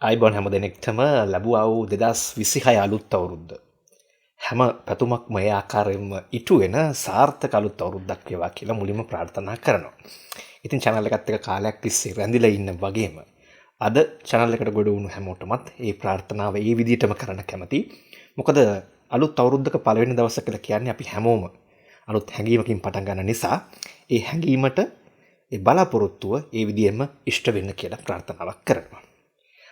අයිබෝන් හැම දෙනෙක්ටම ලැබුවා වූ 2026 අලුත් අවුරුද්ද. හැම පැතුමක්ම ඒ ආකාරයෙන්ම ඉටු වෙන සාර්ථක අලුත් අවුරුද්දක් වේවා කියලා මුලින්ම ප්‍රාර්ථනා කරනවා. ඉතින් channel එකත් එක්ක කාලයක් තිස්සේ රැඳිලා ඉන්න වගේම අද channel එකට ගොඩ වුණු හැමෝටමත් මේ ප්‍රාර්ථනාව ඒ විදිහටම කරන්න කැමතියි. මොකද අලුත් අවුරුද්දක පළවෙනි දවස කියලා කියන්නේ අපි හැමෝම අලුත් හැඟීමකින් පටන් ගන්න නිසා ඒ හැඟීමට ඒ බලාපොරොත්තුව ඒ විදිහෙම ඉෂ්ට වෙන්න කියලා ප්‍රාර්ථනාවක් කරනවා.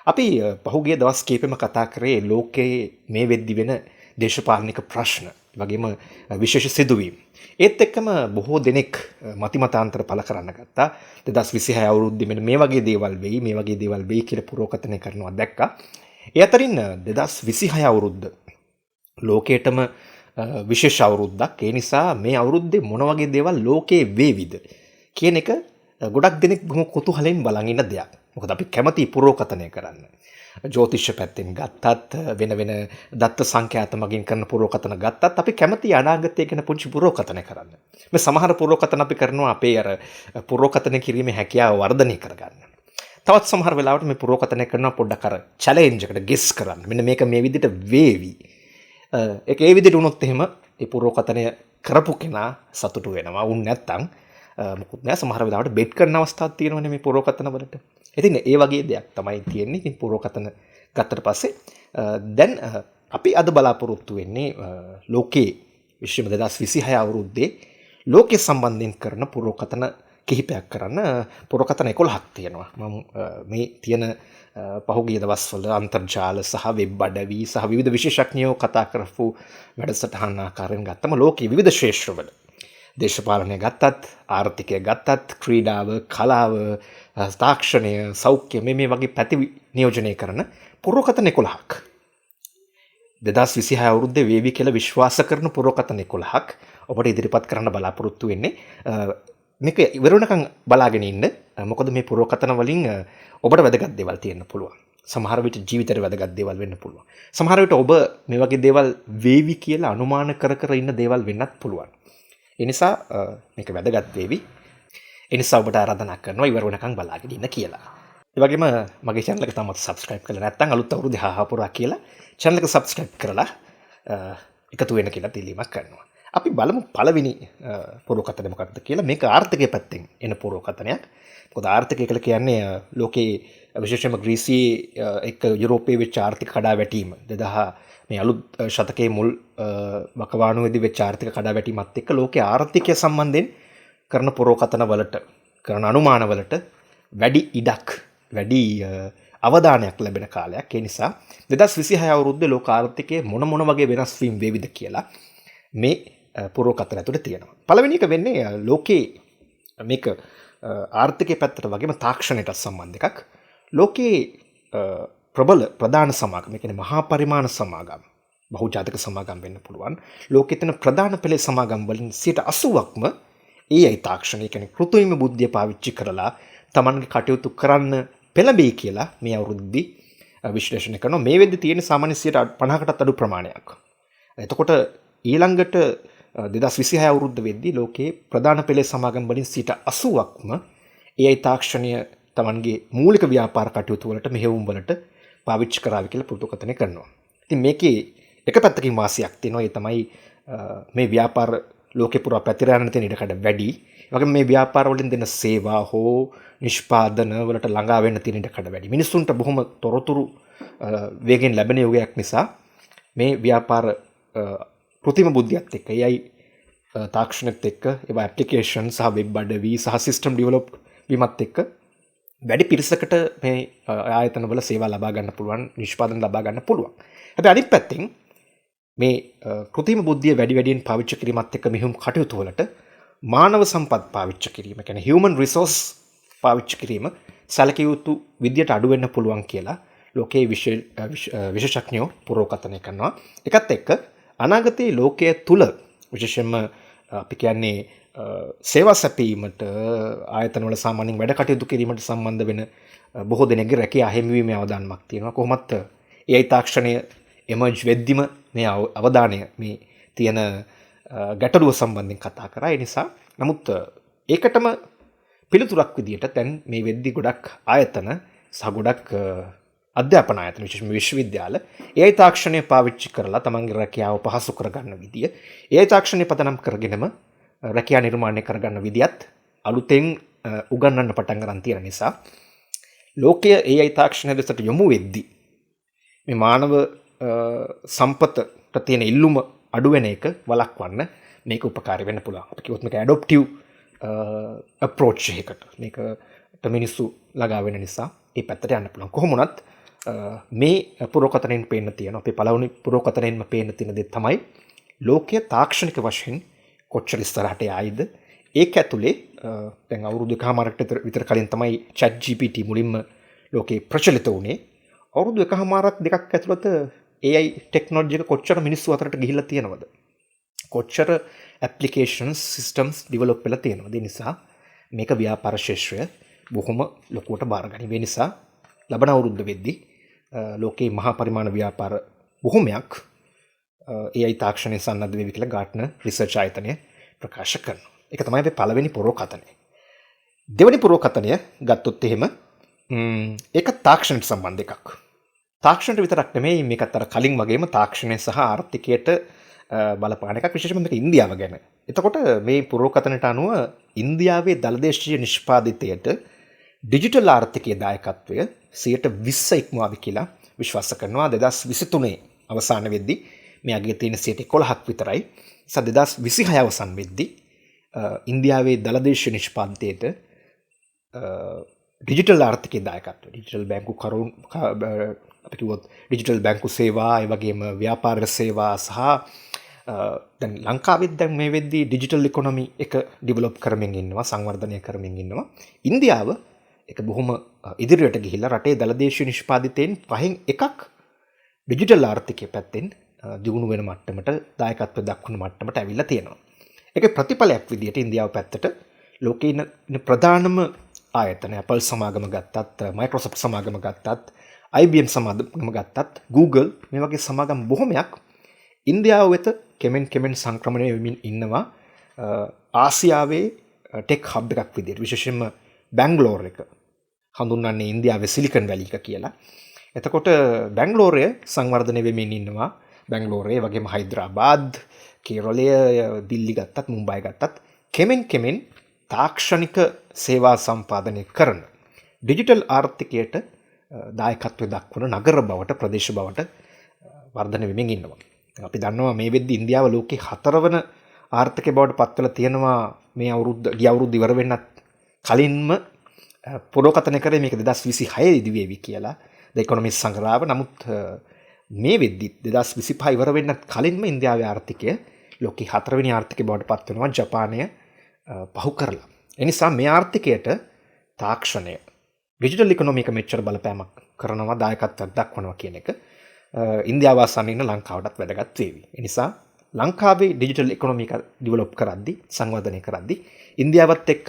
අපි පහුගිය දවස් කීපෙම කතා කරේ ලෝකයේ මේ වෙද්දි වෙන දේශපාලනික ප්‍රශ්න වගේම විශේෂ සිදුවීම්. ඒත් එක්කම බොහෝ දෙනෙක් මතිමතාන්තර පළ කරන්න ගත්තා. 2026 අවුරුද්දේ මෙන්න මේ වගේ දේවල් වෙයි, මේ වගේ දේවල් වෙයි කියලා පුරෝකථනය කරනවා දැක්කා. ඒ අතරින් 2026 අවුරුද්ද ලෝකයටම විශේෂ අවුරුද්දක්. ඒ නිසා මේ අවුරුද්දේ මොන වගේ දේවල් ලෝකේ වේවිද කියන එක ගොඩක් දෙනෙක් බොහොම කුතුහලෙන් බලන් ඉන්න දෙයක්. මොකද අපි කැමති පුරෝකථනය කරන්න. ජ්‍යොතිෂ පැත්තෙන් ගත්තත් වෙන වෙන දත්ත සංඛ්‍යාත මගින් කරන පුරෝකථන ගත්තත් අපි කැමති අනාගතය ගැන පුංචි පුරෝකථන කරන්න. මේ සමහර පුරෝකථන අපි කරනවා අපේ අර පුරෝකථන කිරීමේ හැකියාව වර්ධනය කරගන්න. තවත් සමහර වෙලාවට මේ පුරෝකථනය කරනවා පොඩ්ඩක් අර චැලෙන්ජ් එකට ගෙස් කරන්න. මෙන්න මේක මේ විදිහට වේවි. ඒක ඒ විදිහට වුණොත් එහෙම ඒ පුරෝකථනය කරපු කෙනා සතුටු වෙනවා. උන් නැත්තම් මොකුත් නෑ. සමහර වෙලාවට බෙට් කරන අවස්ථාවක් තියෙනවනේ මේ පුරෝකථන වලට. ඉතින් ඒ වගේ දෙයක් තමයි තියෙන්නේ. ඉතින් පුරෝකථන ගත්තට පස්සේ දැන් අපි අද බලාපොරොත්තු වෙන්නේ ලෝකයේ විශ්ව 2026 අවුරුද්දේ ලෝකයේ සම්බන්ධයෙන් කරන පුරෝකථන කිහිපයක් කරන්න. පුරෝකථන 11ක් තියෙනවා. මම මේ තියෙන පහුගිය දවස්වල අන්තර්ජාල සහ වෙබ් අඩවි සහ විවිධ විශේෂඥයෝ කතා කරපු වැඩසටහන් ආකාරයෙන් ගත්තම ලෝකයේ විවිධ ක්ෂේත්‍රවල දේශපාලනය ගත්තත්, ආර්ථිකය ගත්තත්, ක්‍රීඩාව, කලාව, තාක්ෂණය, සෞඛ්‍ය මේ වගේ පැති නියෝජනය කරන පුරෝකථන 11ක්. 2026 අවුරුද්දේ වේවි කියලා විශ්වාස කරන පුරෝකථන 11ක් ඔබට ඉදිරිපත් කරන්න බලාපොරොත්තු වෙන්නේ. මේක ඉවර වෙනකන් බලාගෙන ඉන්න. මොකද මේ පුරෝකථන වලින් ඔබට වැදගත් දේවල් තියෙන්න පුළුවන්. සමහර විට ජීවිතේට වැදගත් දේවල් වෙන්න පුළුවන්. සමහර විට ඔබ මේ වගේ දේවල් වේවි කියලා අනුමාන කර කර ඉන්න දේවල් වෙන්නත් පුළුවන්. ඒ නිසා මේක වැදගත් වේවි. ඒ නිසා ඔබට ආරාධනා කරනවා ඉවර වෙනකන් බලාගෙන ඉන්න කියලා. ඒ වගේම මගේ channel එක තාමත් subscribe කරලා නැත්නම් අලුත් අවුරුද්දේ හාහපුරා කියලා channel එක subscribe කරලා එකතු වෙන්න කියලා ඉල්ලීමක් කරනවා. අපි බලමු පළවෙනි පුරෝකථනය මොකක්ද කියලා. මේක ආර්ථිකය පැත්තෙන් එන පුරෝකථනයක්. මොකද ආර්ථිකය කියලා කියන්නේ ලෝකයේ විශේෂයෙන්ම ග්‍රීසියේ එක්ක යුරෝපයේ වෙච්ච ආර්ථික කඩාවැටීම 2000 මේ අලුත් ශතකයේ මුල් වකවානුවේදී වෙච්ච ආර්ථික කඩාවැටීමත් එක්ක ලෝකයේ ආර්ථිකය සම්බන්ධයෙන් කරන පුරෝකථන වලට කරන අනුමාන වලට වැඩි ඉඩක් වැඩි අවධානයක් ලැබෙන කාලයක්. ඒ නිසා 2026 අවුරුද්දේ ලෝක ආර්ථිකයේ මොන වගේ වෙනස් වීම් වේවිද කියලා මේ පුරෝකථන ඇතුළේ තියෙනවා. පළවෙනි එක වෙන්නේ ලෝකයේ මේක ආර්ථිකයේ පැත්තට වගේම තාක්ෂණයට සම්බන්ධ එකක්. ලෝකයේ ප්‍රධාන සමාගම්, ඒ කියන්නේ මහා පරිමාණ සමාගම්, බහුජාතික සමාගම් වෙන්න පුළුවන්. ලෝකයේ තියෙන ප්‍රධාන පෙළේ සමාගම් වලින් 80%ක්ම AI තාක්ෂණය, කියන්නේ කෘත්‍රිම බුද්ධිය පාවිච්චි කරලා තමන්ගේ කටයුතු කරන්න පෙළඹෙයි කියලා මේ අවුරුද්දේ විශ්ලේෂණය කරනවා. මේ වෙද්දී තියෙන සාමාන්‍ය 50කටත් අඩු ප්‍රමාණයක්. එතකොට ඊළඟට 2026 අවුරුද්ද වෙද්දී ලෝකයේ ප්‍රධාන පෙළේ සමාගම් වලින් 80%ක්ම AI තාක්ෂණය තමන්ගේ මූලික ව්‍යාපාර කටයුතු වලට මෙහෙයුම් වලට පාවිච්චි කරાવી කියලා පුරුදුකථනය කරනවා. ඉතින් මේකේ එක පැත්තකින් වාසියක් තියෙනවා. ඒ තමයි මේ ව්‍යාපාර ලෝකේ පුරා පැතිර යන තියෙන ඉඩකඩ වැඩි. ඒ වගේම මේ ව්‍යාපාර වලින් දෙන සේවා හෝ නිෂ්පාදන වලට ළඟා වෙන්න තියෙන ඉඩකඩ වැඩි. මිනිස්සුන්ට බොහොම තොරතුරු වේගෙන් ලැබෙන යුගයක් නිසා මේ ව්‍යාපාර කෘත්‍රිම බුද්ධියත් එක්ක AI තාක්ෂණයත් එක්ක ඒවා ඇප්ලිකේෂන් සහ වෙබ් අඩවි සහ සිස්ටම් ඩෙවලොප් වීමත් එක්ක වැඩි පිරිසකට මේ ආයතනවල සේවා ලබා ගන්න පුළුවන්, නිෂ්පාදන ලබා ගන්න පුළුවන්. හැබැයි අනිත් පැත්තෙන් මේ කෘත්‍රිම බුද්ධිය වැඩි වැඩියෙන් පාවිච්චි කිරීමත් එක්ක මෙහෙම කටයුතු වලට මානව සම්පත් පාවිච්චි කිරීම, කියන්නේ human resource පාවිච්චි කිරීම සැලකිය යුතු විදියට අඩු වෙන්න පුළුවන් කියලා ලෝකයේ විශේෂඥයෝ පුරෝකථනය කරනවා. එකත් එක්ක අනාගතයේ ලෝකයේ තුල විශේෂයෙන්ම අපි කියන්නේ සේවා සැපීමට ආයතනවල සාමාන්‍යයෙන් වැඩ කටයුතු කිරීමට සම්බන්ධ වෙන බොහෝ දෙනෙක්ගේ රැකියා හිමිවීමේ අවදානමක් තියෙනවා. කොහොමත් AI තාක්ෂණය එමර්ජ් වෙද්දිම මේ අවධානය මේ තියෙන ගැටලුව සම්බන්ධයෙන් කතා කරා. ඒ නිසා නමුත් ඒකටම පිළිතුරක් විදියට දැන් මේ වෙද්දි ගොඩක් ආයතන සහ ගොඩක් අධ්‍යාපන ආයතන විශේෂම විශ්වවිද්‍යාල AI තාක්ෂණය පාවිච්චි කරලා තමන්ගේ රැකියාව පහසු කරගන්න විදිය, AI තාක්ෂණය පදනම් කරගෙනම රැකියා නිර්මාණය කරගන්න විදියත් අලුතෙන් උගන්වන්න පටන් ගන්න තියෙන නිසා ලෝකය AI තාක්ෂණය දෙසට යොමු වෙද්දී මේ මානව සම්පතට තියෙන ඉල්ලුම අඩු වෙන එක වළක්වන්න මේක උපකාරී වෙන්න පුළුවන්. අපි කිව්වොත් මේක ඇඩොප්ටිව් අප්‍රෝච් එකකට මේකට මිනිස්සු ළඟා වෙන නිසා ඒ පැත්තට යන්න පුළුවන්. කොහොම වුණත් මේ පුරෝකතනෙන් පේන්න තියෙන අපේ පළවෙනි පුරෝකතනෙන්ම පේන්න තියෙන දේ තමයි ලෝකයේ තාක්ෂණික වශයෙන් කොච්චර ඉස්සරහට යයිද. ඒක ඇතුලේ දැන් අවුරුදු 1කමාරකට විතර කලින් තමයි chat GPT මුලින්ම ලෝකේ ප්‍රචලිත වුණේ. අවුරුදු 1කමාරක් දෙකක් ඇතුළත AI ටෙක්නොලොජි එක කොච්චර මිනිස්සු අතරට ගිහිල්ලා තියෙනවද? කොච්චර ඇප්ලිකේෂන්ස් සිස්ටම්ස් ඩිවලොප් වෙලා තියෙනවද? ඒ නිසා මේක ව්‍යාපාර ශාස්ත්‍රය බොහොම ලොකුවට බාරගනි. ඒ නිසා ලබන අවුරුද්ද වෙද්දී ලෝකේ මහා පරිමාණ ව්‍යාපාර බොහොමයක් AI තාක්ෂණය සන්නද්ධ වෙවි කියලා ගාට්නර් රිසර්ච් ආයතනය ප්‍රකාශ කරනවා. ඒක තමයි අපේ පළවෙනි පුරෝකතනය. දෙවෙනි පුරෝකතනය ගත්තොත් එහෙම ඒක තාක්ෂණයට සම්බන්ධ එකක්. තාක්ෂණයට විතරක් නෙමෙයි මේකත් අර කලින් වගේම තාක්ෂණය සහ ආර්ථිකයට බලපාන එකක්, විශේෂයෙන්ම මේක ඉන්දියාව ගැන. එතකොට මේ පුරෝකතනට අනුව ඉන්දියාවේ දළදේශීය නිෂ්පාදිතයට ඩිජිටල් ආර්ථිකයේ දායකත්වය 20% ඉක්මවාවි කියලා විශ්වාස කරනවා. 2023 අවසාන වෙද්දී මේ අගය තියෙන 11%ක් විතරයි. නිසා 2026 අවසන් වෙද්දී ඉන්දියාවේ දළදේශීය නිෂ්පාදිතයට ඩිජිටල් ආර්ථිකයේ දායකත්වය, ඩිජිටල් බැංකු කරුණු අපි කිව්වොත් ඩිජිටල් බැංකු සේවා, ඒ වගේම ව්‍යාපාර සේවා සහ දැන් ලංකාවෙත් දැන් මේ වෙද්දී ඩිජිටල් ඉකොනොමි එක ඩිවලොප් කරමින් ඉන්නවා, සංවර්ධනය කරමින් ඉන්නවා. ඉන්දියාව ඒක බොහොම ඉදිරියට ගිහිල්ලා රටේ දළදේශීය නිෂ්පාදිතයෙන් 5/1 ඩිජිටල් ආර්ථිකයේ පැත්තෙන් දියුණු වෙන මට්ටමට දායකත්වය දක්වන මට්ටමට ඇවිල්ලා තියෙනවා. ඒකේ ප්‍රතිඵලයක් විදියට ඉන්දියාව පැත්තට ලෝකේ ඉන්න ප්‍රධානම ආයතන Apple සමාගම ගත්තත්, Microsoft සමාගම ගත්තත්, IBM සමාගම ගත්තත්, Google මේ වගේ සමාගම් බොහොමයක් ඉන්දියාව වෙත කෙමෙන් සංක්‍රමණය වෙමින් ඉන්නවා. ආසියාවේ ටෙක් හබ් එකක් විදියට, විශේෂයෙන්ම බැංගලෝර් එක හඳුන්වන්නේ ඉන්දියාවේ සිලිකන් වැලි එක කියලා. එතකොට බැංගලෝරය සංවර්ධනය වෙමින් ඉන්නවා. බැංගලෝරේ වගේම හයිද්‍රාබාද්, කේරළය, දිල්ලි ගත්තත්, මුම්බයි ගත්තත් කෙමෙන් තාක්ෂණික සේවා සම්පාදනය කරන ඩිජිටල් ආර්ථිකයට දායකත්වය දක්වන නගර බවට, ප්‍රදේශ බවට වර්ධනය වෙමින් ඉන්නවා. අපි දන්නවා මේ වෙද්දී ඉන්දියාව ලෝකේ 4වන ආර්ථිකය බවට පත් වෙලා තියෙනවා. මේ ගිය අවුරුද්ද ඉවර වෙන්නත් කලින්ම පුරෝකතනය කරේ මේක 2026 දී වේවි කියලා ද ඉකොනොමිස් සංග්‍රහව. නමුත් මේ වෙද්දි 2025 ඉවර වෙන්නත් කලින්ම ඉන්දියාවේ ආර්ථිකය ලෝකේ 4වෙනි ආර්ථිකය බවට පත් වෙනවා, ජපානය පහු කරලා. ඒ නිසා මේ ආර්ථිකයට තාක්ෂණය, ඩිජිටල් ඉකොනොමි එක මෙච්චර බලපෑමක් කරනවා, දායකත්වයක් දක්වනවා කියන එක ඉන්දියාව ආසන්න ඉන්න ලංකාවටත් වැදගත් වේවි. ඒ නිසා ලංකාවේ ඩිජිටල් ඉකොනොමි එක ඩිවලොප් කරද්දී, සංවර්ධනය කරද්දී ඉන්දියාවත් එක්ක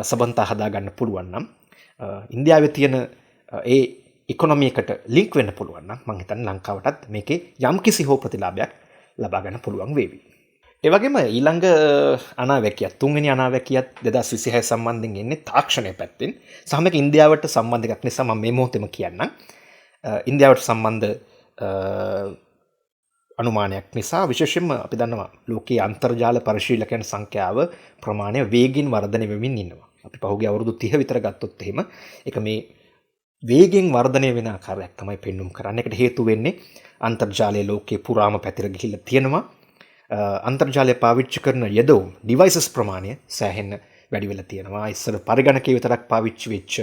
සබන්තා හදා ගන්න පුළුවන් නම්, ඉන්දියාවේ තියෙන ඒ ඉකොනොමි එකට ලින්ක් වෙන්න පුළුවන් නම් මම හිතන්නේ ලංකාවටත් මේකේ යම්කිසි හෝ ප්‍රතිලාභයක් ලබා ගන්න පුළුවන් වේවි. ඒ වගේම ඊළඟ අනාවැකියත්, තුන්වෙනි අනාවැකියත් 2026 සම්බන්ධයෙන් එන්නේ තාක්ෂණය පැත්තෙන්. සහ මේක ඉන්දියාවට සම්බන්ධ එකක් නිසා මම මේ මොහොතේම කියන්නම්. ඉන්දියාවට සම්බන්ධ අනුමානයක් නිසා, විශේෂයෙන්ම අපි දන්නවා ලෝකයේ අන්තර්ජාල පරිශීලකයන් සංඛ්‍යාව ප්‍රමාණය වේගින් වර්ධනය වෙමින් ඉන්නවා. අපි පහුගිය අවුරුදු 30 විතර ගත්තොත් එහෙම ඒක මේ වේගෙන් වර්ධනය වෙන ආකාරයක් තමයි පෙන්වුම් කරන්නේ. ඒකට හේතු වෙන්නේ අන්තර්ජාලයේ ලෝකේ පුරාම පැතිර ගිහිල්ලා තියෙනවා. අන්තර්ජාලය පාවිච්චි කරන යෙදවුම් ඩිවයිසස් ප්‍රමාණය සෑහෙන්න වැඩි වෙලා තියෙනවා. ඉස්සර පරිගණකයේ විතරක් පාවිච්චි වෙච්ච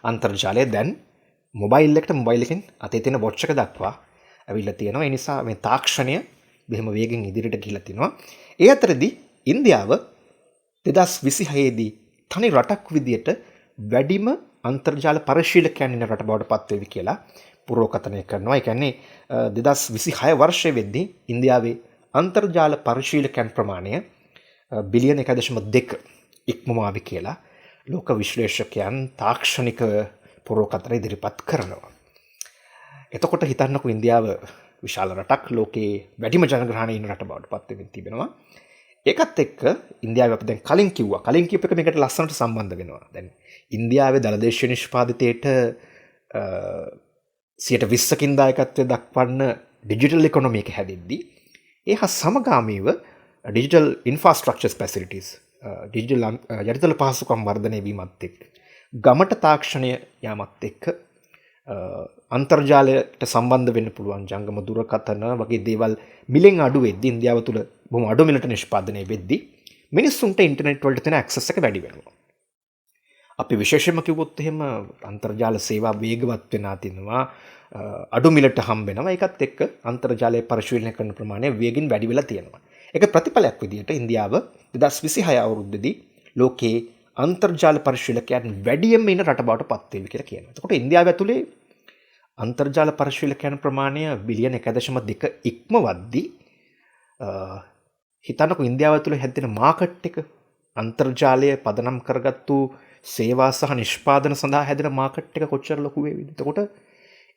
අන්තර්ජාලය දැන් මොබයිල් එකට, මොබයිල් එකෙන් අතේ තියෙන වොච් එක දක්වා ඇවිල්ලා තියෙනවා. ඒ නිසා මේ තාක්ෂණය බෙහෙම වේගෙන් ඉදිරියට ගිහිල්ලා තිනවා. ඒ අතරදී ඉන්දියාව 2026 දී තනි රටක් විදියට වැඩිම අන්තර්ජාල පරිශීලකයන් ඉන්න රට බවට පත් වෙවි කියලා පුරෝකතනය කරනවා. ඒ කියන්නේ 2026 වර්ෂයේ වෙද්දී ඉන්දියාවේ අන්තර්ජාල පරිශීලකයන් ප්‍රමාණය බිලියන 1.2 ඉක්මවාවි කියලා ලෝක විශ්ලේෂකයන් තාක්ෂණික පුරෝකතන ඉදිරිපත් කරනවා. එතකොට හිතන්නකෝ ඉන්දියාව විශාල රටක්, ලෝකේ වැඩිම ජනගහනය ඉන්න රට බවට පත් වෙමින් තිබෙනවා. ඒකත් එක්ක ඉන්දියාව අපි දැන් කලින් කියපු එක මේකට ලස්සනට සම්බන්ධ වෙනවා. දැන් ඉන්දියාවේ දළදේශීය නිෂ්පාදිතයට 20%කින් දායකත්වය දක්වන්න ඩිජිටල් ඉකොනොමි එක හැදෙද්දී ඒ හා සමගාමීව ඩිජිටල් ඉන්ෆ්‍රාස්ට්‍රක්චර්ස් ෆැසිලිටිස් ඩිජිටල් යටිතල පහසුකම් වර්ධනය වීමත් එක්ක ගමට තාක්ෂණය යාමත් එක්ක අන්තර්ජාලයට සම්බන්ධ වෙන්න පුළුවන් ජංගම දුරකථන වගේ දේවල් මිලෙන් අඩු වෙද්දී ඉන්දියාව තුළ බොහොම අඩු මිලට නිෂ්පාදනය වෙද්දී මිනිස්සුන්ට ඉන්ටර්නෙට් වලට තියෙන ඇක්සස් එක වැඩි වෙනවා. අපි විශේෂයෙන්ම කිව්වොත් එහෙම අන්තර්ජාල සේවා වේගවත් වෙනා තිනවා අඩු මිලට හම්බ වෙනවා. ඒකත් එක්ක අන්තර්ජාලය පරිශීලනය කරන ප්‍රමාණය වේගින් වැඩි වෙලා තියෙනවා. ඒක ප්‍රතිඵලයක් විදිහට ඉන්දියාව 2026 අවුරුද්දේදී ලෝකයේ අන්තර්ජාල පරිශීලකයන් වැඩියෙන්ම ඉන්න රට බවට පත් වෙවි කියලා කියනවා. එතකොට ඉන්දියාව ඇතුලේ අන්තර්ජාල පරිශීලකයන් ප්‍රමාණය බිලියන 1.2 ඉක්මවද්දී හිතන්නකො ඉන්දියාව ඇතුලේ හැදෙන මාකට් එක අන්තර්ජාලය පදනම් කරගත්තු සේවා සහ නිෂ්පාදන සඳහා හැදෙන මාකට් එක කොච්චර ලොකු වේවිද? එතකොට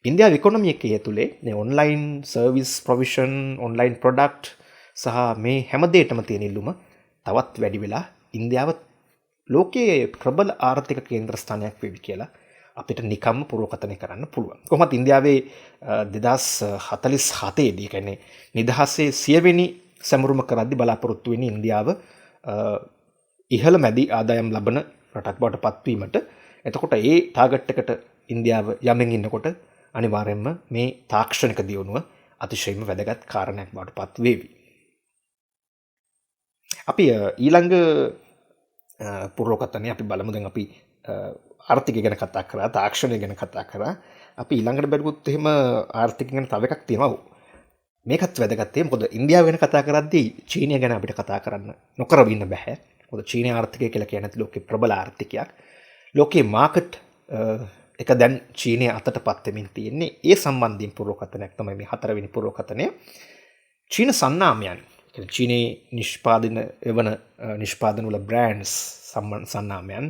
ඉන්දියාවේ ඉකොනොමි එකේ ඇතුලේ මේ online service provision, online product සහ මේ හැම දෙයකම තියෙන ඉල්ලුම තවත් වැඩි වෙලා ඉන්දියාව ලෝකයේ ප්‍රබල ආර්ථික කේන්ද්‍ර ස්ථානයක් වෙවි කියලා අපිට නිකම්ම පුරෝකථනය කරන්න පුළුවන්. කොහොමත් ඉන්දියාවේ 2047 දී කියන්නේ නිදහසේ 100 වෙනි සැමරුම කරද්දී බලාපොරොත්තු වෙන්නේ ඉන්දියාව ඉහළ මැදි ආදායම් ලබන රටක් බවට පත්වීමට. එතකොට ඒ ටාගට් එකට ඉන්දියාව යමින් ඉන්නකොට අනිවාර්යයෙන්ම මේ තාක්ෂණික දියුණුව අතිශයින්ම වැදගත් කාරණයක් බවට පත් වේවි. අපි ඊළඟ පුරෝකථනය අපි බලමු. දැන් අපි ආර්ථිකය ගැන කතා කරා, තාක්ෂණය ගැන කතා කරා. අපි ඊළඟට බැලුවොත් එහෙම ආර්ථිකය ගැන තව එකක් තියෙනවා. මේකත් වැදගත්. මොකද ඉන්දියාව ගැන කතා කරද්දී චීනය ගැන අපිට කතා කරන්න නොකර ඉන්න බෑ. මොකද චීන ආර්ථිකය කියලා කියන්නේ ලෝකේ ප්‍රබල ආර්ථිකයක්. ලෝකේ මාකට් එක දැන් චීනය අතටපත් වෙමින් තියෙන්නේ. ඒ සම්බන්ධයෙන් පුරෝකථනයක් තමයි මේ 4 වෙනි පුරෝකථනය. චීන සන්නාමයන් චීනයේ නිෂ්පාදන එවන නිෂ්පාදන වල බ්‍රෑන්ඩ්ස් සන්නාමයන්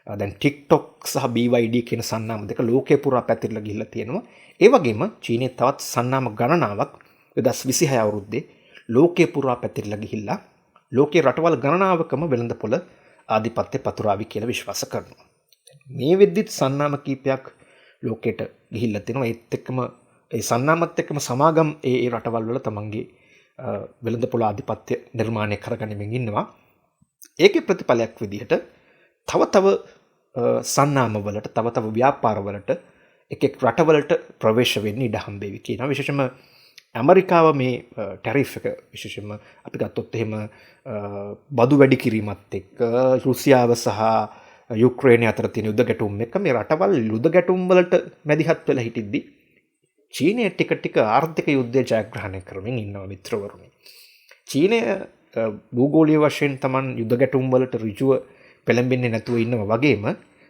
දැන් TikTok සහ BYD කියන සන්නාම දෙක ලෝකේ පුරා පැතිරලා ගිහිල්ලා තියෙනවා. ඒ වගේම චීනයේ තවත් සන්නාම ගණනාවක් 2026 අවුරුද්දේ ලෝකේ පුරා පැතිරලා ගිහිල්ලා ලෝකේ රටවල් ගණනාවකම වෙළඳපොළ ආධිපත්‍ය පතුරාවි කියලා විශ්වාස කරනවා. මේ වෙද්දිත් සන්නාම කීපයක් ලෝකෙට ගිහිල්ලා තිනවා. ඒත් එක්කම ඒ සන්නාමත් එක්කම සමාගම් ඒ රටවල් වල තමන්ගේ වෙළඳපොළ ආධිපත්‍ය නිර්මාණය කරගනිමින් ඉන්නවා. ඒකේ ප්‍රතිඵලයක් විදිහට තව සන්නාම වලට තව ව්‍යාපාර වලට එක් රටවලට ප්‍රවේශ වෙන්න ඉඩ හම්බෙවි කියනවා. විශේෂයෙන්ම ඇමරිකාව මේ ටැරිෆ් එක විශේෂයෙන්ම අපි ගත්තොත් එහෙම බදු වැඩි කිරීමත් එක්ක රුසියාව සහ යුක්‍රේනය අතර තියෙන යුද්ධ ගැටුම් එක මේ රටවල් යුද්ධ ගැටුම් වලට මැදිහත් වෙලා හිටිද්දි චීනය ටික ආර්ථික යුද්ධය ජයග්‍රහණය කරමින් ඉන්නවා මිත්‍රවරුනි. චීනය භූගෝලීය වශයෙන් Taman යුද්ධ ගැටුම් වලට ඍජුව පෙළඹෙන්නේ නැතුව ඉන්නවා වගේම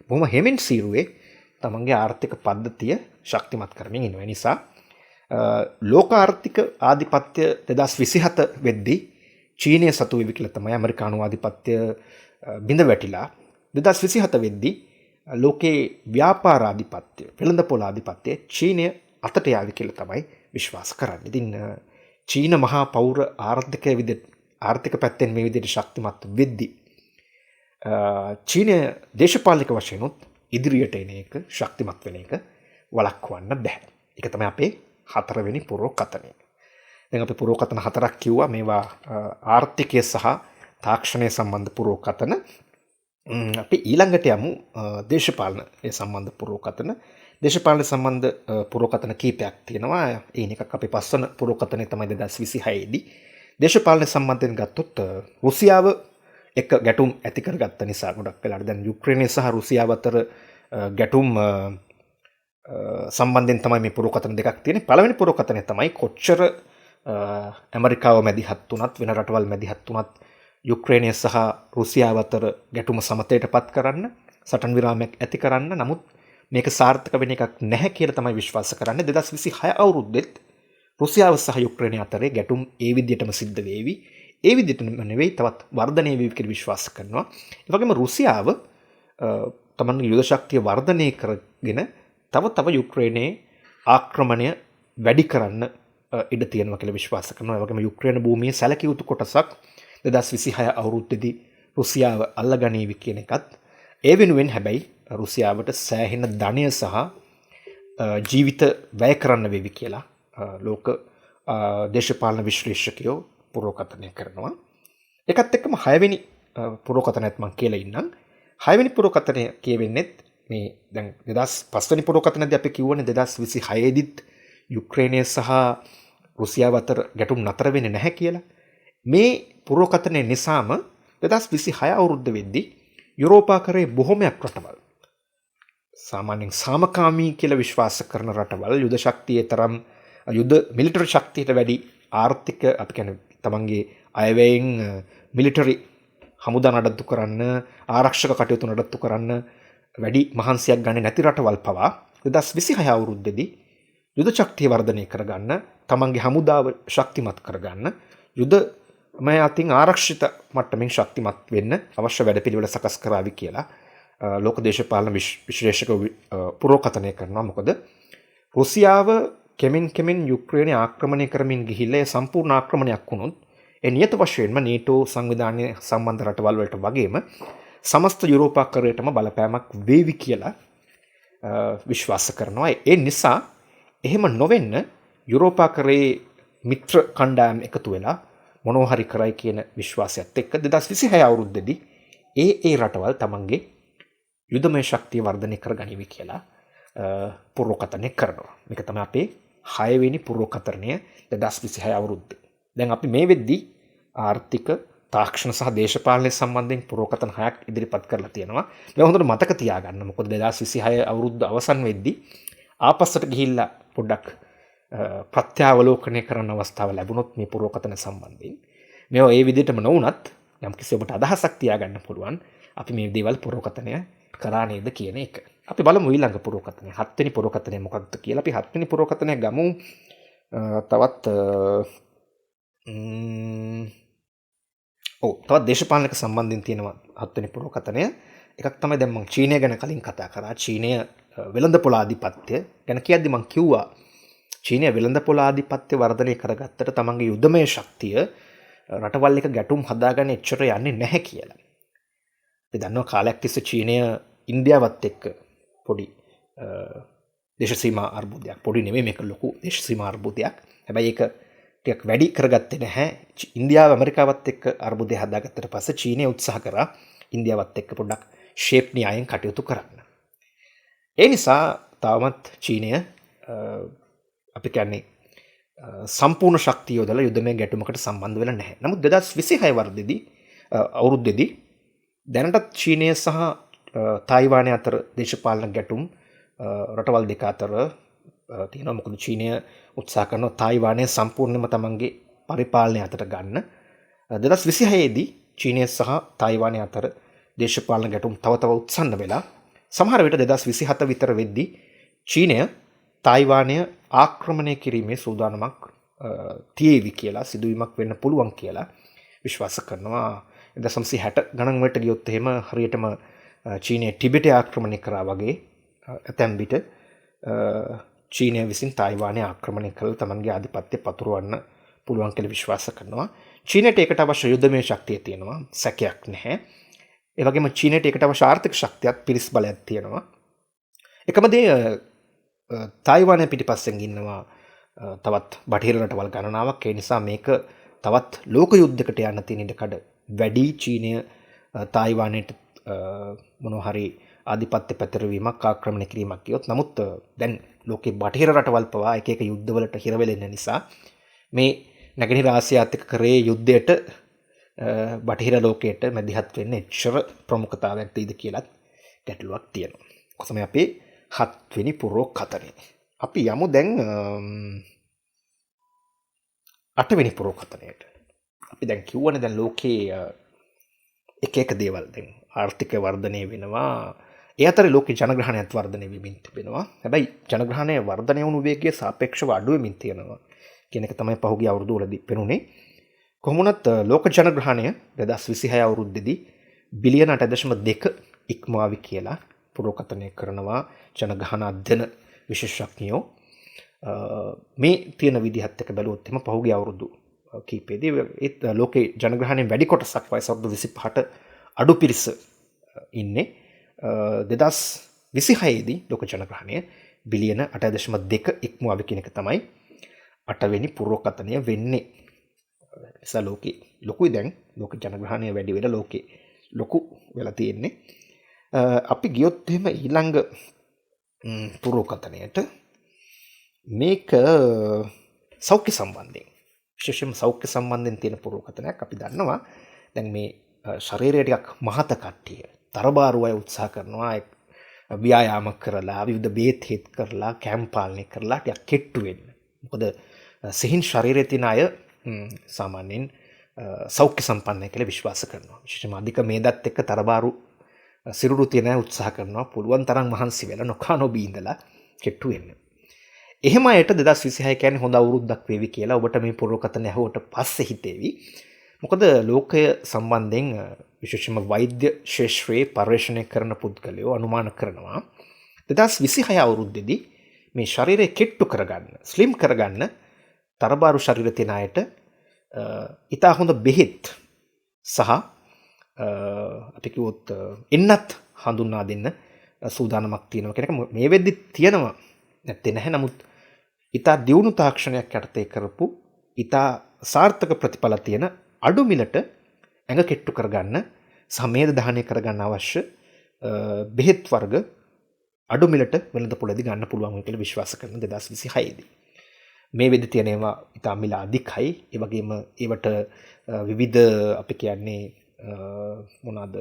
බොහොම හෙමින් සීරුවේ තමන්ගේ ආර්ථික පද්ධතිය ශක්තිමත් කරමින් ඉන්නවා. ඒ නිසා ලෝක ආර්ථික ආධිපත්‍ය 2027 වෙද්දී චීනය සතු වෙවි කියලා තමයි ඇමරිකානු ආධිපත්‍ය බිඳ වැටිලා 2027 වෙද්දී ලෝකේ ව්‍යාපාර ආධිපත්‍ය වෙළඳපොළ ආධිපත්‍ය චීනය අතට යාවි කියලා තමයි විශ්වාස කරන්නේ. ඉතින් චීන මහා පෞර ආර්ථික පැත්තෙන් මේ විදිහට ශක්තිමත් වෙද්දී චීනය දේශපාලනික වශයෙන් උත් ඉදිරියට එන එක ශක්තිමත් වෙන එක වළක්වන්න බෑ. ඒක තමයි අපේ 4 වෙනි පුරෝකථනය. දැන් අපි පුරෝකථන 4ක් කිව්වා. මේවා ආර්ථිකය සහ තාක්ෂණය සම්බන්ධ පුරෝකථන. අපි ඊළඟට යමු දේශපාලන සම්බන්ධ පුරෝකථන. දේශපාලන සම්බන්ධ පුරෝකථන කීපයක් තියෙනවා. ඒන එකක් අපි පස්වන පුරෝකථනය තමයි 2026 දී. දේශපාලන සම්බන්ධයෙන් ගත්තොත් රුසියාව එක ගැටුම් ඇති කරගත්ත නිසා ගොඩක් වෙලාට දැන් යුක්‍රේනය සහ රුසියාව අතර ගැටුම් සම්බන්ධයෙන් තමයි මේ පුරෝකථන දෙකක් තියෙන්නේ. පළවෙනි පුරෝකථනය තමයි කොච්චර ඇමරිකාව මැදිහත් වුණත් වෙන රටවල් මැදිහත් වුණත් යුක්‍රේනය සහ රුසියාව අතර ගැටුම සමතයටපත් කරන්න සටන් විරාමයක් ඇති කරන්න. නමුත් මේක සාර්ථක වෙන එකක් නැහැ කියලා තමයි විශ්වාස කරන්නේ. 2026 අවුරුද්දෙත් රුසියාව සහ යුක්‍රේනය අතරේ ගැටුම් ඒ විදිහටම සිද්ධ වෙවි. ඒ විදිහටම නෙවෙයි තවත් වර්ධනය වෙවි කියලා විශ්වාස කරනවා. ඒ වගේම රුසියාව තමන්ගේ යුද ශක්තිය වර්ධනය කරගෙන තව යුක්‍රේනයේ ආක්‍රමණය වැඩි කරන්න ඉඩ තියෙනවා කියලා විශ්වාස කරනවා. ඒ වගේම යුක්‍රේන භූමියේ සැලකිය යුතු කොටසක් 2026 අවුරුද්දේදී රුසියාව අල්ලගනීවි කියන එකත් ඒ වෙනුවෙන් හැබැයි රුසියාවට සෑහෙන ධනය සහ ජීවිත වැය කරන්න වේවි කියලා ලෝක දේශපාලන විශ්ලේෂකයෝ පුරෝකථනය කරනවා. එකත් එක්කම 6 වෙනි පුරෝකථනයත් මම කියලා ඉන්නම්. 6 වෙනි පුරෝකථනය කියවෙන්නේත් මේ දැන් 2005 වෙනි පුරෝකථනයේදී අපි කිව්වනේ 2026 දිත් යුක්‍රේනය සහ රුසියාව අතර ගැටුම් නතර වෙන්නේ නැහැ කියලා. මේ පුරෝකථනය නිසාම 2026 අවුරුද්ද වෙද්දී යුරෝපාකරයේ බොහොමයක් රටවල් සාමාන්‍යයෙන් සාමකාමී කියලා විශ්වාස කරන රටවල් යුද ශක්තියේ තරම් යුද මිලිටරි ශක්තියට වැඩි ආර්ථික අපි කියන්නේ තමන්ගේ අයවැයෙන් මිලිටරි හමුදා නඩත්තු කරන්න ආරක්ෂක කටයුතු නඩත්තු කරන්න වැඩි මහන්සියක් ගන්නේ නැති රටවල් පවා 2026 අවුරුද්දේදී යුද ශක්තිය වර්ධනය කරගන්න තමන්ගේ හමුදාව ශක්තිමත් කරගන්න යුදමය අතින් ආරක්ෂිත මට්ටමින් ශක්තිමත් වෙන්න අවශ්‍ය වැඩපිළිවෙල සකස් කරાવી කියලා ලෝක දේශපාලන විශ්ලේෂකව පුරෝකථනය කරනවා. මොකද රුසියාව කෙමෙන් යුක්‍රේනය ආක්‍රමණය කරමින් ගිහිල්ලා ඒ සම්පූර්ණ ආක්‍රමණයක් වුණොත් ඒ නියත වශයෙන්ම නේටෝ සංවිධානයේ සම්බන්ධ රටවල් වලට වගේම සමස්ත යුරෝපාකරයටම බලපෑමක් වේවි කියලා විශ්වාස කරනවා. ඒ නිසා එහෙම නොවෙන්න යුරෝපාකරයේ මිත්‍ර කණ්ඩායම් එකතු වෙලා මොනවා හරි කරයි කියන විශ්වාසයත් එක්ක 2026 අවුරුද්දේදී ඒ රටවල් තමන්ගේ යුදමය ශක්තිය වර්ධනය කරගනිවි කියලා පුරෝකථනය කරනවා. මේක තමයි අපේ 6 වෙනි පුරෝකථනය 2026 අවුරුද්දේ. දැන් අපි මේ වෙද්දී ආර්ථික තාක්ෂණ සහ දේශපාලනය සම්බන්ධයෙන් පුරෝකථන 6ක් ඉදිරිපත් කරලා තියෙනවා. මේ හොඳට මතක තියාගන්න. මොකද 2026 අවුරුද්ද අවසන් වෙද්දී ආපස්සට ගිහිල්ලා පොඩ්ඩක් ප්‍රත්‍යාවලෝකනය කරන්න අවස්ථාව ලැබුණොත් මේ පුරෝකථන සම්බන්ධයෙන් මේවා ඒ විදිහටම නොවුනත් යම්කිසි ඔබට අදහසක් තියාගන්න පුළුවන් අපි මේ දේවල් පුරෝකථනය කරා නේද කියන එක. අපි බලමු ඊළඟ පුරෝකථනය 7 වෙනි පුරෝකථනය මොකක්ද කියලා. අපි 7 වෙනි පුරෝකථනය ගමු. තවත් තවත් දේශපාලනික සම්බන්ධයෙන් තියෙනවා 7 වෙනි පුරෝකථනය. එකක් තමයි දැන් මම චීනය ගැන කලින් කතා කරා. චීනය වෙළඳපොළ ආධිපත්‍ය ගැන කියද්දි මම කිව්වා චීනය වෙළඳපොළ ආධිපත්‍ය වර්ධනය කරගත්තට තමන්ගේ යුදමය ශක්තිය රටවල් එක ගැටුම් හදාගන්න එච්චර යන්නේ නැහැ කියලා. අපි දන්නවා කාලයක් තිස්සේ චීනය ඉන්දියාවත් එක්ක පොඩි දේශ සීමා අර්බුදයක්, පොඩි නෙමෙයි මේක ලොකු දේශ සීමා අර්බුදයක්. හැබැයි ඒක ටිකක් වැඩි කරගත්තේ නැහැ. ඉන්දියාව ඇමරිකාවත් එක්ක අර්බුදය හදාගත්තට පස්සේ චීනය උත්සාහ කරා ඉන්දියාවත් එක්ක පොඩ්ඩක් ෂේප් න්‍යායෙන් කටයුතු කරන්න. ඒ නිසා තාමත් චීනය අපි කියන්නේ සම්පූර්ණ ශක්තිය යොදලා යුදමය ගැටුමකට සම්බන්ධ වෙලා නැහැ. නමුත් 2026 අවුරුද්දේදී දැනටත් චීනය සහ තායිවානය අතර දේශපාලන ගැටුම් රටවල් දෙක අතර තියෙනවා. මොකද චීනය උත්සාහ කරනවා තායිවානය සම්පූර්ණයෙන්ම තමන්ගේ පරිපාලනය අතට ගන්න. 2026 චීනය සහ තායිවානය අතර දේශපාලන ගැටුම් තව උත්සන්න වෙලා සමහර විට 2027 විතර වෙද්දී චීනය තායිවානය ආක්‍රමණය කිරීමේ සූදානමක් තියේවි කියලා, සිදුවීමක් වෙන්න පුළුවන් කියලා විශ්වාස කරනවා. 1960 ගණන් වලට ගියොත් එහෙම හරියටම චීනය ටිබෙට් ආක්‍රමණය කරා වගේ ඇතැම් විට චීනය විසින් තායිවානය ආක්‍රමණය කරලා තමන්ගේ ආධිපත්‍ය පතුරවන්න පුළුවන් කියලා විශ්වාස කරනවා. චීනයට ඒකට අවශ්‍ය යුද්ධමය ශක්තිය තියෙනවා, සැකයක් නැහැ. ඒ වගේම චීනයට ඒකට අවශ්‍ය ආර්ථික ශක්තියක්, පිරිස් බලයක් තියෙනවා. එකම දේ තායිවානය පිටිපස්සෙන් ඉන්නවා තවත් බටහිර රටවල් ගණනාවක්. ඒ නිසා මේක තවත් ලෝක යුද්ධයකට යන්න තියෙන ඉඩකඩ වැඩි. චීනය තායිවානයට මොනවා හරි ආධිපත්‍ය පැතිරවීමක්, ආක්‍රමණය කිරීමක් කියොත්. නමුත් දැන් ලෝකේ බටහිර රටවල් පවා එක යුද්ධවලට හිර වෙලා ඉන්න නිසා මේ නැගෙනහිර ආසියාත් එක්ක කරේ යුද්ධයට බටහිර ලෝකයට මැදිහත් වෙන්න එච්චර ප්‍රමුඛතාවයක් දෙයිද කියලාත් ගැටලුවක් තියෙනවා. කොහොම අපේ 7 වෙනි පුරෝකථනය. අපි යමු දැන් 8 වෙනි පුරෝකථනයට. අපි දැන් කිව්වනේ දැන් ලෝකේ එක දේවල් දැන් ආර්ථික වර්ධනය වෙනවා. ඒ අතරේ ලෝකේ ජනග්‍රහණයත් වර්ධනය වෙමින් තිබෙනවා. හැබැයි ජනග්‍රහණය වර්ධනය වුණු වේගය සාපේක්ෂව අඩු වෙමින් තියෙනවා කියන එක තමයි පහුගිය අවුරුදු වලදී පෙනුනේ. කොහොම වුණත් ලෝක ජනග්‍රහණය 2026 අවුරුද්දේදී බිලියන 8.2 ඉක්මවාවි කියලා පුරෝකථනය කරනවා ජනගහන අධ්‍යයන විශේෂඥයෝ. මේ තියෙන විදිහත් එක්ක බැලුවොත් එම පහුගිය අවුරුදු කීපෙදී ඒත් ලෝකේ ජනග්‍රහණයෙන් වැඩි කොටසක් වයස අවුරුදු 25ට අඩු පිරිස ඉන්නේ. 2026 දී ලෝක ජනග්‍රහණය බිලියන 8.2 ඉක්මවාව කියන එක තමයි 8 වෙනි පුරෝකථනය වෙන්නේ. නිසා ලෝකේ ලොකුයි දැන් ලෝක ජනග්‍රහණය වැඩි වෙලා ලෝකේ ලොකු වෙලා තියෙන්නේ. අපි ගියොත් එහෙම ඊළඟ පුරෝකථනයට මේක සෞඛ්‍ය සම්බන්ධයෙන් විශේෂයෙන්ම සෞඛ්‍ය සම්බන්ධයෙන් තියෙන පුරෝකථනයක්. අපි දන්නවා දැන් මේ ශරීරය ටිකක් මහත කට්ටිය තරබාරු අය උත්සාහ කරනවා ව්‍යායාම කරලා විවිධ බේත් හේත් කරලා කැම්ප් පාලනය කරලා ටිකක් කෙට්ටු වෙන්න. මොකද සිහින් ශරීරයේ තියෙන අය සාමාන්‍යයෙන් සෞඛ්‍ය සම්පන්නයි කියලා විශ්වාස කරනවා. විශේෂයෙන්ම අධික මේදත් එක්ක තරබාරු සිරුරු තියෙන අය උත්සාහ කරනවා පුළුවන් තරම් මහන්සි වෙලා නොකා නොබී ඉඳලා කෙට්ටු වෙන්න. එහෙම අයට 2026 කියන්නේ හොඳ අවුරුද්දක් වේවි කියලා ඔබට මේ පුරෝකථන ඇහුවට පස්සේ හිතේවි. මොකද ලෝකය සම්බන්ධයෙන් විශේෂයෙන්ම වෛද්‍ය ශාස්ත්‍රයේ පර්යේෂණය කරන පුද්ගලයෝ අනුමාන කරනවා 2026 අවුරුද්දේදී මේ ශරීරය කෙට්ටු කරගන්න, ස්ලිම් කරගන්න තරබාරු ශරීර තියෙන අයට ඉතා හොඳ බෙහෙත් සහ අපි කිව්වොත් එන්නත් හඳුන්වා දෙන්න සූදානමක් තියෙනවා කියන එක මේ වෙද්දි තියෙනවා නැත්තේ නැහැ. නමුත් ඉතා දියුණු තාක්ෂණයක් යටතේ කරපු ඉතා සාර්ථක ප්‍රතිඵල තියෙන අඩු මිලට ඇඟ කෙට්ටු කරගන්න සමේද දහනය කරගන්න අවශ්‍ය බෙහෙත් වර්ග අඩු මිලට වෙළඳ පොළේදී ගන්න පුළුවන් වෙයි කියලා විශ්වාස කරන 2026 දී. මේ වෙද්දි තියෙන ඒවා ඉතා මිල අධිකයි. ඒ වගේම ඒවට විවිධ අපි කියන්නේ මොනවාද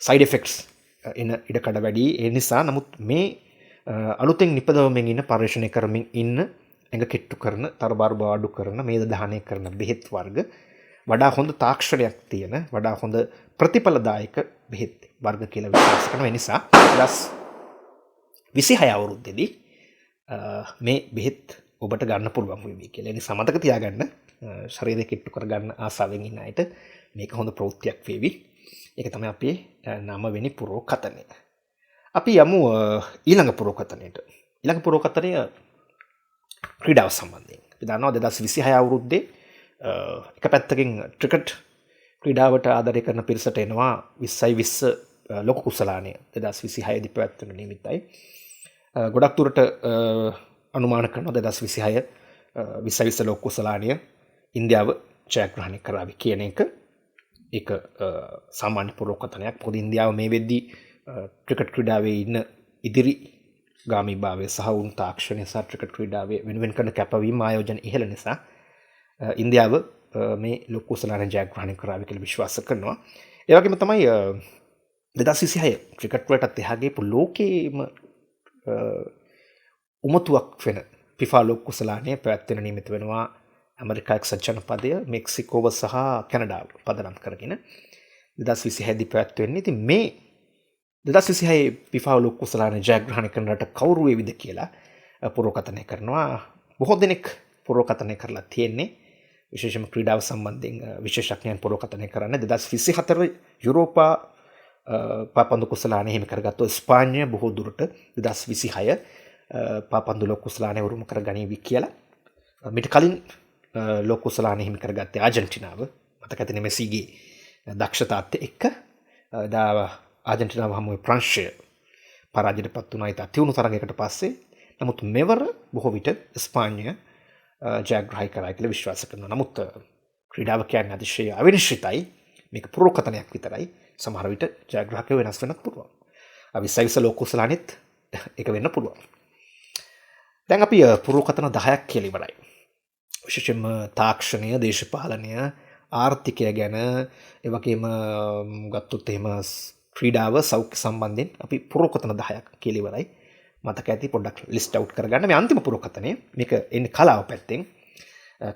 සයිඩ් ඉෆෙක්ට්ස් එන ඉඩකඩ වැඩි. ඒ නිසා නමුත් මේ අලුතෙන් නිපදවමින් ඉන්න පර්යේෂණය කරමින් ඉන්න ඇඟ කෙට්ටු කරන තරබාරු බව අඩු කරන මේද දහනය කරන බෙහෙත් වර්ග වඩා හොඳ තාක්ෂණයක් තියෙන වඩා හොඳ ප්‍රතිඵලදායක බෙහෙත් වර්ග කියලා විශ්වාස කරනවා. ඒ නිසා 2026 අවුරුද්දේදී මේ බෙහෙත් ඔබට ගන්න පුළුවන් වෙයි කියලා. ඒ නිසා මතක තියාගන්න ශරීරය කෙට්ටු කරගන්න ආසාවෙන් ඉන්න අයට මේක හොඳ ප්‍රවෘත්තියක් වේවි. ඒක තමයි අපේ 9 වෙනි පුරෝකථනය. අපි යමු ඊළඟ පුරෝකථනයට. ඊළඟ පුරෝකථනය ක්‍රීඩාව සම්බන්ධයෙන්. අපි දන්නවා 2026 අවුරුද්දේ එක පැත්තකින් ක්‍රිකට් ක්‍රීඩාවට ආදරය කරන පිරිසට එනවා 2020 ලෝක කුසලානය 2026 දී පැවැත්වෙන නිමිත්තයි. ගොඩක් දුරට අනුමාන කරනවා 2026 2020 ලෝක කුසලානය ඉන්දියාව ජයග්‍රහණය කරાવી කියන එක. ඒක සාමාන්‍ය පුරෝකථනයක්. මොකද ඉන්දියාව මේ වෙද්දී ක්‍රිකට් ක්‍රීඩාවේ ඉන්න ඉදිරි ගාමීභාවය සහ උන් තාක්ෂණය සහ ක්‍රිකට් ක්‍රීඩාවේ වෙනුවෙන් කරන කැපවීම ආයෝජන ඉහළ නිසා ඉන්දියාව මේ ලෝක කුසලානය ජයග්‍රහණය කරાવી කියලා විශ්වාස කරනවා. ඒ වගේම තමයි 2026 ක්‍රිකට් වලටත් එහා ගියපු ලෝකේම උමතුවක් වෙන ෆිෆා ලෝක කුසලානය පැවැත්වෙන නිමිති වෙනවා ඇමරිකා එක්සත් ජනපදය, මෙක්සිකෝව සහ කැනඩාව පදනම් කරගෙන 2026 දී පැවැත්වෙන්නේ. ඉතින් මේ 2026 ෆිෆා ලෝක කුසලානය ජයග්‍රහණය කරන රට කවුරු වේවිද කියලා පුරෝකථනය කරනවා. බොහෝ දෙනෙක් පුරෝකථනය කරලා තියෙන්නේ. විශේෂයෙන්ම ක්‍රීඩාව සම්බන්ධයෙන් විශේෂඥයන් පුරෝකථනය කරන්නේ 2024 යුරෝපා පාපන්දු කුසලානය හිමි කරගත්තෝ ස්පාඤ්ඤය බොහෝ දුරට 2026 පාපන්දු ලෝක කුසලානය උරුම කරගනීවි කියලා. මිට කලින් ලෝක කුසලානය හිමි කරගත්තේ ආජන්ටිනාව. මතක ඇතිනේ මෙසිගේ දක්ෂතාවත් එක්ක ආජන්ටිනාව හමුවේ ප්‍රංශය පරාජයටපත් වුණා. ඉතින් තියුණු තරගයකට පස්සේ. නමුත් මෙවර බොහෝ විට ස්පාඤ්ඤය ජයග්‍රහණය කරයි කියලා විශ්වාස කරනවා. නමුත් ක්‍රීඩාව කියන්නේ අතිශය අවිනිශ්චිතයි. මේක පුරෝකථනයක් විතරයි. සමහර විට ජයග්‍රාහකයෝ වෙනස් වෙන්නත් පුළුවන්. 2020 ලෝක කුසලානෙත් ඒක වෙන්න පුළුවන්. දැන් අපි පුරෝකථන 10ක් කියලා ඉවරයි. විශේෂයෙන්ම තාක්ෂණය, දේශපාලනය, ආර්ථිකය ගැන ඒ වගේම ගත්තොත් එහෙම ක්‍රීඩාව සෞඛ්‍ය සම්බන්ධයෙන් අපි පුරෝකථන 10ක් කියලා ඉවරයි. මතක ඇති පොඩ්ඩක් ලිස්ට් අවුට් කරගන්න. මේ අන්තිම පුරෝකථනය මේක එන්නේ කලාව පැත්තෙන්.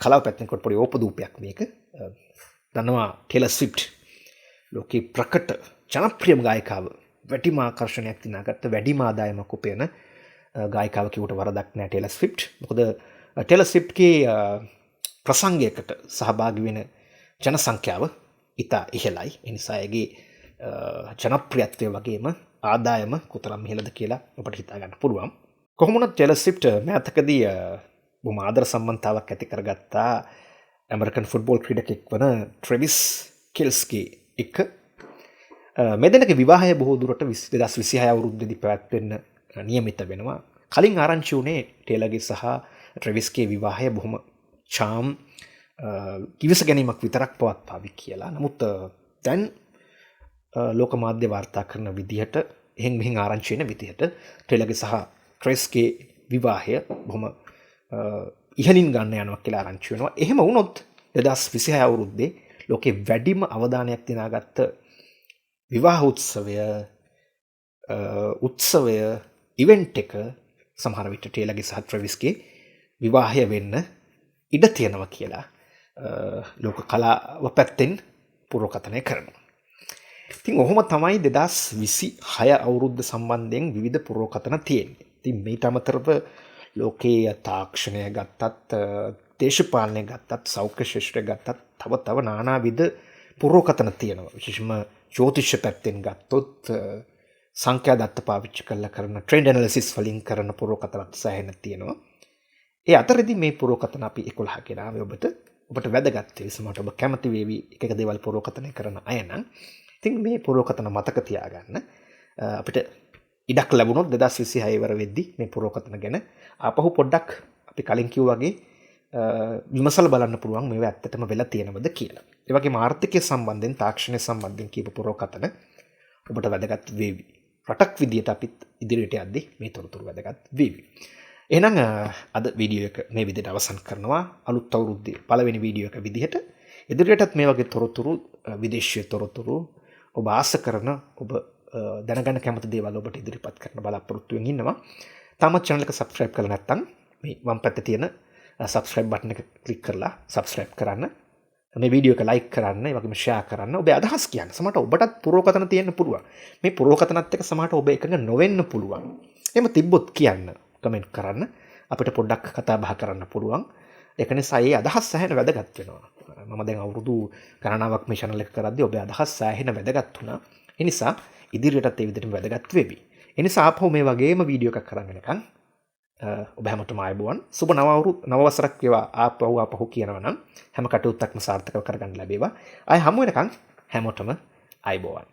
කලාව පැත්තෙන් කොට පොඩි ඕපදූපයක් මේක. දන්නවා ටේලර් ස්විෆ්ට් ලෝකේ ප්‍රකට ජනප්‍රියම ගායිකාව. වැඩිම ආකර්ෂණයක් දිනාගත්ත වැඩිම ආදායමක් උපයන ගායිකාව කිව්වට වරදක් නෑ ටේලර් ස්විෆ්ට්. මොකද ටේලර් ස්විෆ්ට්ගේ ප්‍රසංගයකට සහභාගී වෙන ජන සංඛ්‍යාව ඉතා ඉහළයි. ඒ නිසා ඒගේ ජනප්‍රියත්වය වගේම ආදායම කොතරම් ඉහළද කියලා ඔබට හිතා ගන්න පුළුවන්. කොහොම වුණත් ටේලර් ස්විෆ්ට් මෑතකදී බොහොම ආදර සම්බන්ධතාවක් ඇති කරගත්තා ඇමරිකන් ෆුට්බෝල් ක්‍රීඩකෙක් වන ට්‍රෙවිස් කෙල්ස්ගේ එක්ක. මේ දෙන්නගේ විවාහය බොහෝ දුරට 2026 අවුරුද්දේදී පැවැත්වෙන්න නියමිත වෙනවා. කලින් ආරංචි වුණේ ටේලර්ගේ සහ ට්‍රෙවිස්ගේ විවාහය බොහොම චාම් කිවිස ගැනීමක් විතරක් පවත්වාවි කියලා. නමුත් දැන් ලෝක මාධ්‍ය වාර්තා කරන විදිහට එහෙන් මෙහෙන් ආරංචි වෙන විදිහට ටේලර්ගේ සහ ට්‍රෙවිස්ගේ විවාහය බොහොම ඉහළින් ගන්න යනවා කියලා ආරංචි වෙනවා. එහෙම වුණොත් 2026 අවුරුද්දේ ලෝකේ වැඩිම අවධානයක් දිනාගත්ත විවාහ උත්සවය ඉවෙන්ට් එක සමහර විට ටේලර්ගේ සහ ට්‍රෙවිස්ගේ විවාහය වෙන්න ඉඩ තියෙනවා කියලා ලෝක කලාව පැත්තෙන් පුරෝකථනය කරනවා. ඉතින් ඔහොම තමයි 2026 අවුරුද්ද සම්බන්ධයෙන් විවිධ පුරෝකථන තියෙන්නේ. ඉතින් මේට අමතරව ලෝකයේ තාක්ෂණය ගත්තත්, දේශපාලනය ගත්තත්, සෞඛ්‍ය ශාස්ත්‍රය ගත්තත් තව නානාවිධ පුරෝකථන තියෙනවා. විශේෂයෙන්ම ජ්‍යොතිෂ පැත්තෙන් ගත්තොත් සංඛ්‍යා දත්ත පාවිච්චි කරලා කරන ට්‍රෙන්ඩ් ඇනලිසිස් වලින් කරන පුරෝකථනත් සෑහෙන තියෙනවා. ඒ අතරදී මේ පුරෝකථන අපි 11 ගෙනාවේ ඔබට වැදගත් වෙයි. සමහරට ඔබ කැමති වේවි එක දේවල් පුරෝකථනය කරන අය නම්. ඉතින් මේ පුරෝකථන මතක තියාගන්න. අපිට ඉඩක් ලැබුණොත් 2026 ඉවර වෙද්දී මේ පුරෝකථන ගැන ආපහු පොඩ්ඩක් අපි කලින් කිව්වා වගේ විමසලා බලන්න පුළුවන් මේවා ඇත්තටම වෙලා තියෙනවද කියලා. ඒ වගේම ආර්ථිකය සම්බන්ධයෙන්, තාක්ෂණය සම්බන්ධයෙන් කියපු පුරෝකථන ඔබට වැදගත් වේවි. රටක් විදියට අපිත් ඉදිරියට යද්දී මේ තොරතුරු වැදගත් වේවි. එහෙනම් අද වීඩියෝ එක මේ විදිහට අවසන් කරනවා. අලුත් අවුරුද්දේ පළවෙනි වීඩියෝ එක විදිහට ඉදිරියටත් මේ වගේ තොරතුරු, විදේශීය තොරතුරු ඔබ ආස කරන, ඔබ දැනගන්න කැමති දේවල් ඔබට ඉදිරිපත් කරන්න බලාපොරොත්තු වෙමින් ඉන්නවා. තාමත් channel එක subscribe කරලා නැත්නම් මේ වම් පැත්තේ තියෙන subscribe button එක click කරලා subscribe කරන්න. මේ වීඩියෝ එක like කරන්න, ඒ වගේම share කරන්න. ඔබේ අදහස් කියන්න. සමහරට ඔබටත් පුරෝකථන තියෙන්න පුළුවන්. මේ පුරෝකථනත් එක්ක සමහරට ඔබ එකඟ නොවෙන්න පුළුවන්. එහෙම තිබ්බොත් කියන්න, කමෙන්ට් කරන්න. අපිට පොඩ්ඩක් කතා බහ කරන්න පුළුවන්. ඒක නිසා ඒ අදහස් සෑහෙන වැදගත් වෙනවා. මම දැන් අවුරුදු ගණනාවක් මේ channel එක කරද්දී ඔබේ අදහස් සෑහෙන වැදගත් වුණා. ඒ නිසා ඉදිරියටත් ඒ විදිහටම වැදගත් වෙවි. ඒ නිසා ආපහු මේ වගේම වීඩියෝ එකක් කරන් එනකන් ඔබ හැමෝටම ආයුබෝවන්. සුබ නව වසරක් වේවා. ආපහු කියනවා නම් හැම කටයුත්තක්ම සාර්ථකව කරගන්න ලැබේවා. ආය හමු වෙනකන් හැමෝටම ආයුබෝවන්.